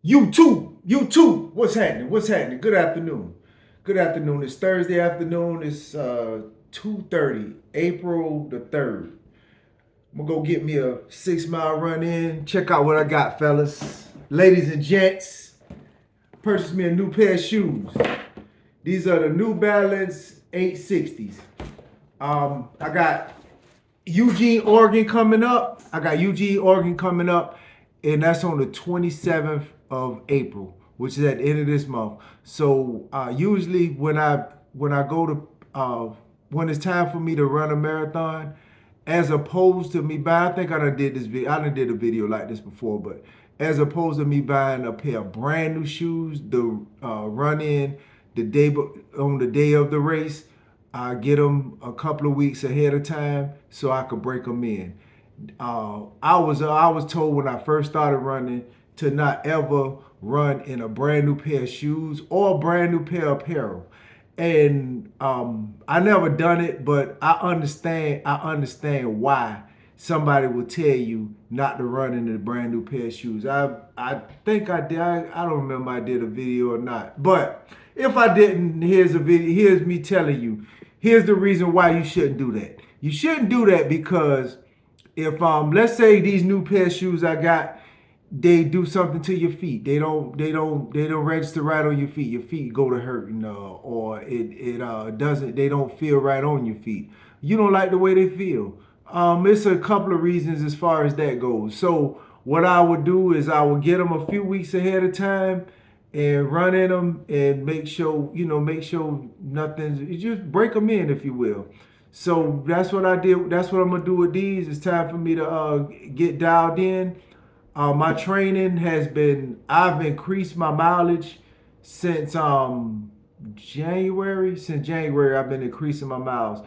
YouTube, what's happening? What's happening? Good afternoon. Good afternoon. It's Thursday afternoon. It's 2:30, April the 3rd. I'm gonna go get me a 6 mile run in. Check out what I got, fellas. Ladies and gents, purchased me a new pair of shoes. These are the New Balance 860s. I got Eugene, Oregon coming up. I got Eugene, Oregon coming up, and that's on the 27th of April, which is at the end of this month. So usually when I go to when it's time for me to run a marathon, as opposed to me buying, I think I done did this video. I done did a video like this before, but as opposed to me buying a pair of brand new shoes to run in the day on the day of the race, I get them a couple of weeks ahead of time so I could break them in. I was told when I first started running to not ever run in a brand new pair of shoes or a brand new pair of apparel, and I never done it, but I understand. I understand why somebody would tell you not to run in a brand new pair of shoes. I think I did. I don't remember I did a video or not, but if I didn't, here's a video. Here's me telling you. Here's the reason why you shouldn't do that. You shouldn't do that because if let's say these new pair of shoes I got, they do something to your feet. They don't register right on your feet. Your feet go to hurting, or it doesn't. They don't feel right on your feet. You don't like the way they feel. It's a couple of reasons as far as that goes. So what I would do is I would get them a few weeks ahead of time and run in them and make sure nothing. You just break them in, if you will. So that's what I did. That's what I'm gonna do with these. It's time for me to get dialed in. My training has been. I've increased my mileage since January. Since January, I've been increasing my miles.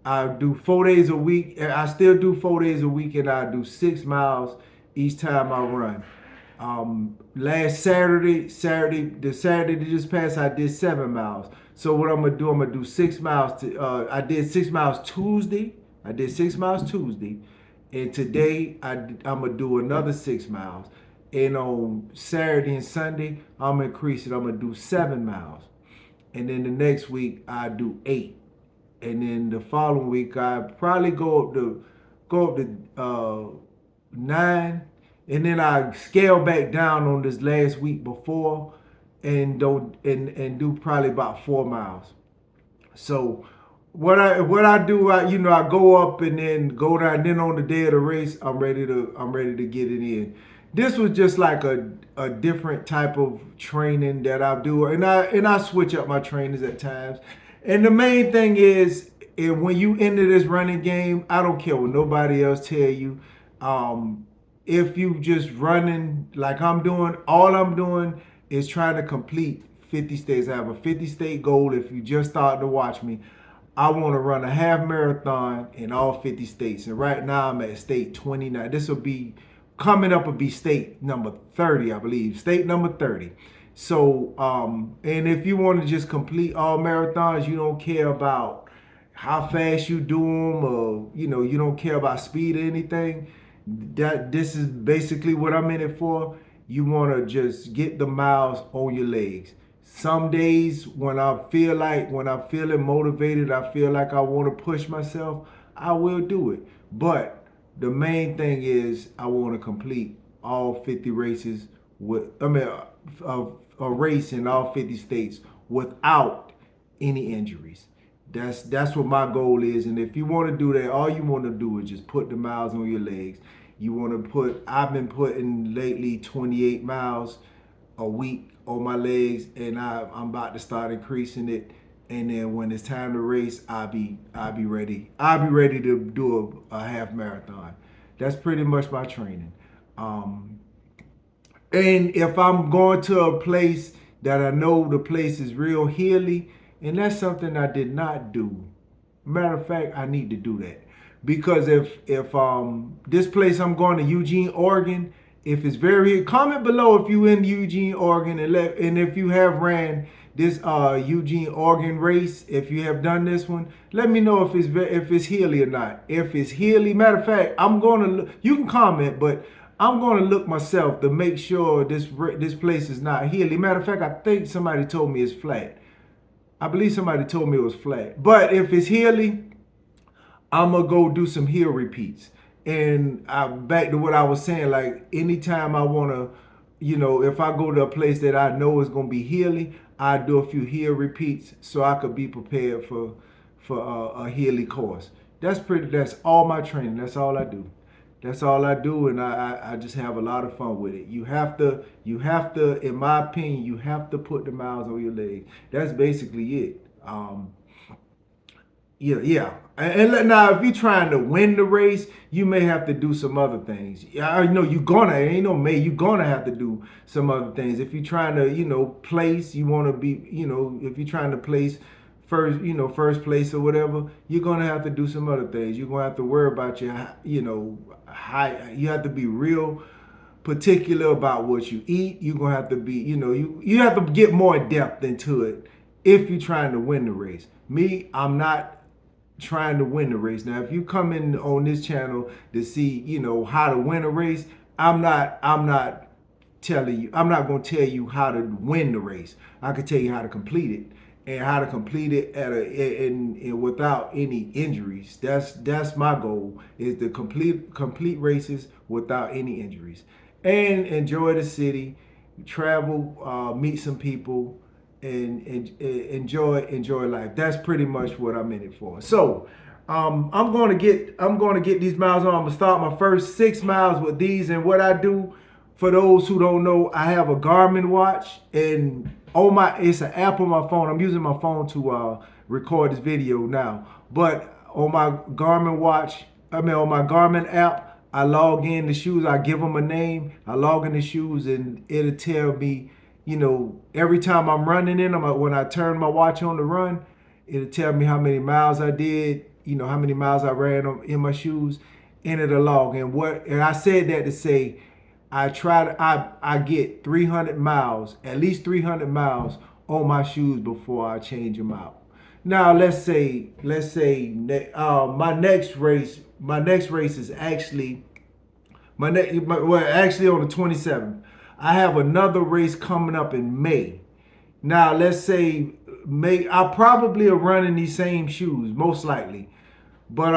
I do 4 days a week. I still do 4 days a week, and I do 6 miles each time I run. Last the Saturday that just passed, I did 7 miles. So what I'm gonna do? I'm gonna do 6 miles. I did 6 miles Tuesday. I did 6 miles Tuesday, and today I'm gonna do another 6 miles. And on Saturday and Sunday, I'm gonna increase it. I'm gonna do 7 miles, and then the next week I do 8, and then the following week I probably go up to 9, and then I scale back down on this last week before, and don't and do probably about 4 miles. So what I do, I go up and then go down. And then on the day of the race, I'm ready to get it in. This was just like a different type of training that I do, and I switch up my trainers at times. And the main thing is, when you enter this running game, I don't care what nobody else tell you. Um, if you just running like I'm doing, all I'm doing is trying to complete 50 states. I have a 50 state goal. If you just started to watch me, I want to run a half marathon in all 50 states. And right now I'm at state 29. This will be coming up, will be state number 30, I believe. State number 30. So, and if you want to just complete all marathons, you don't care about how fast you do them, or you don't care about speed or anything. That This is basically what I'm in it for. You want to just get the miles on your legs. Some days when I'm feeling motivated, I feel like I want to push myself, I will do it. But the main thing is I want to complete all 50 races with, a race in all 50 states without any injuries. That's what my goal is. And if you want to do that, all you want to do is just put the miles on your legs. You want to put. I've been putting lately 28 miles a week on my legs, and I'm about to start increasing it. And then when it's time to race, I'll be ready. I'll be ready to do a half marathon. That's pretty much my training. Um, and if I'm going to a place that I know the place is real hilly, and that's something I did not do. Matter of fact, I need to do that. Because if this place I'm going to, Eugene, Oregon, if it's very, comment below if you in Eugene, Oregon, and if you have ran this Eugene, Oregon race, if you have done this one, let me know if it's hilly or not. If it's hilly, matter of fact, I'm going to, you can comment, but I'm going to look myself to make sure this place is not hilly. Matter of fact, I think somebody told me it's flat. I believe somebody told me it was flat. But if it's hilly, I'm gonna go do some heel repeats. And back to what I was saying, like anytime I wanna, if I go to a place that I know is gonna be hilly, I do a few heel repeats so I could be prepared for a hilly course. That's all my training. That's all I do. That's all I do, and I just have a lot of fun with it. You have to, in my opinion, you have to put the miles on your leg. That's basically it. Yeah, yeah. Now, if you're trying to win the race, you may have to do some other things. Yeah, I know ain't no may, you're gonna have to do some other things. If you're trying to, place, you want to be, if you're trying to place first place or whatever, you're gonna have to do some other things. You're gonna have to worry about your, high. You have to be real particular about what you eat. You're gonna have to be, you have to get more depth into it if you're trying to win the race. Me, I'm not trying to win the race. Now, if you come in on this channel to see, how to win a race, I'm not telling you, I'm not going to tell you how to win the race. I can tell you how to complete it and how to complete it without any injuries. That's my goal, is to complete races without any injuries and enjoy the city, travel, meet some people, and enjoy life. That's pretty much what I'm in it for. So I'm going to get these miles on. I'm gonna start my first 6 miles with these. And what I do, for those who don't know, I have a Garmin watch, and it's an app on my phone. I'm using my phone to record this video now. But on my Garmin watch, on my Garmin app, I log in the shoes. I give them a name. I log in the shoes, and it'll tell me, every time I'm running in them, when I turn my watch on to run, it'll tell me how many miles I did, how many miles I ran in my shoes, and it'll log. And I said that to say, I get 300 miles, at least 300 miles on my shoes before I change them out. Now let's say my next race is actually actually on the 27th. I have another race coming up in May. Now let's say May, I probably are running these same shoes, most likely. But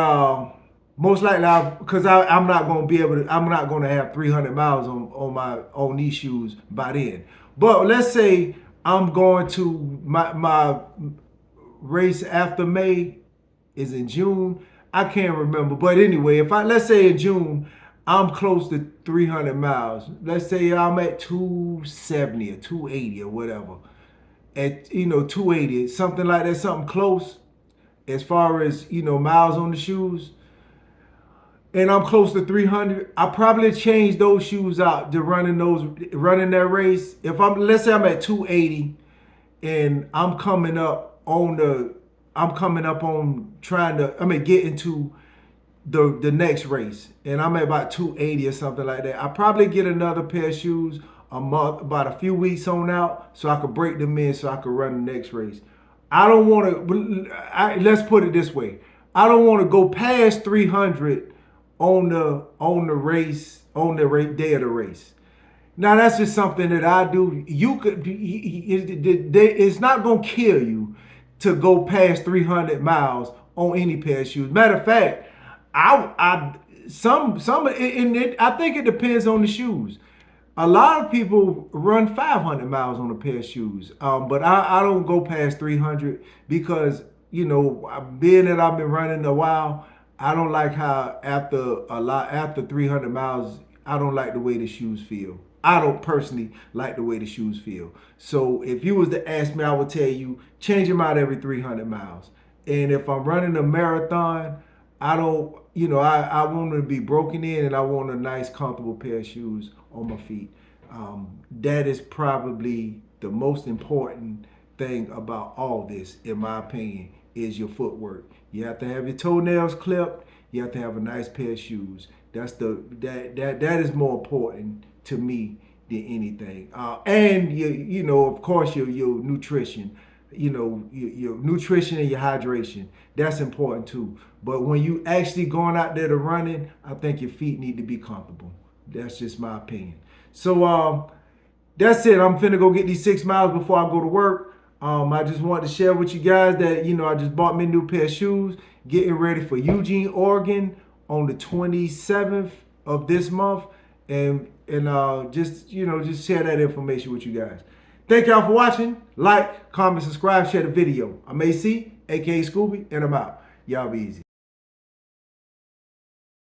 most likely, because I'm not going to be able to, I'm not going to have 300 miles on these shoes by then. But let's say I'm going to my race after May is in June. I can't remember, but anyway, if I let's say in June, I'm close to 300 miles. Let's say I'm at 270 or 280 or whatever. At 280, something like that, something close as far as miles on the shoes, and I'm close to 300. I probably change those shoes out to running that race. If I'm let's say I'm at 280 and I'm coming up on trying to, get into the next race, and I'm at about 280 or something like that. I probably get another pair of shoes a month, about a few weeks on out, so I could break them in so I could run the next race. I don't want to. Let's put it this way: I don't want to go past 300 on the day of the race. Now that's just something that I do. It's not gonna kill you to go past 300 miles on any pair of shoes. Matter of fact, I some and I think it depends on the shoes. A lot of people run 500 miles on a pair of shoes, but I don't go past 300 because being that I've been running a while, I don't like how after 300 miles, I don't like the way the shoes feel. I don't personally like the way the shoes feel. So if you was to ask me, I would tell you change them out every 300 miles. And if I'm running a marathon, I don't, I want to be broken in, and I want a nice, comfortable pair of shoes on my feet. That is probably the most important thing about all this, in my opinion, is your footwork. You have to have your toenails clipped. You have to have a nice pair of shoes. That is more important to me than anything. And of course, your nutrition. Your nutrition and your hydration. That's important too. But when you actually going out there to running, I think your feet need to be comfortable. That's just my opinion. So that's it. I'm finna go get these 6 miles before I go to work. I just wanted to share with you guys that I just bought me a new pair of shoes, getting ready for Eugene, Oregon on the 27th of this month, and just share that information with you guys. Thank y'all for watching. Like, comment, subscribe, share the video. I'm a.k.a. Scooby, and I'm out. Y'all be easy.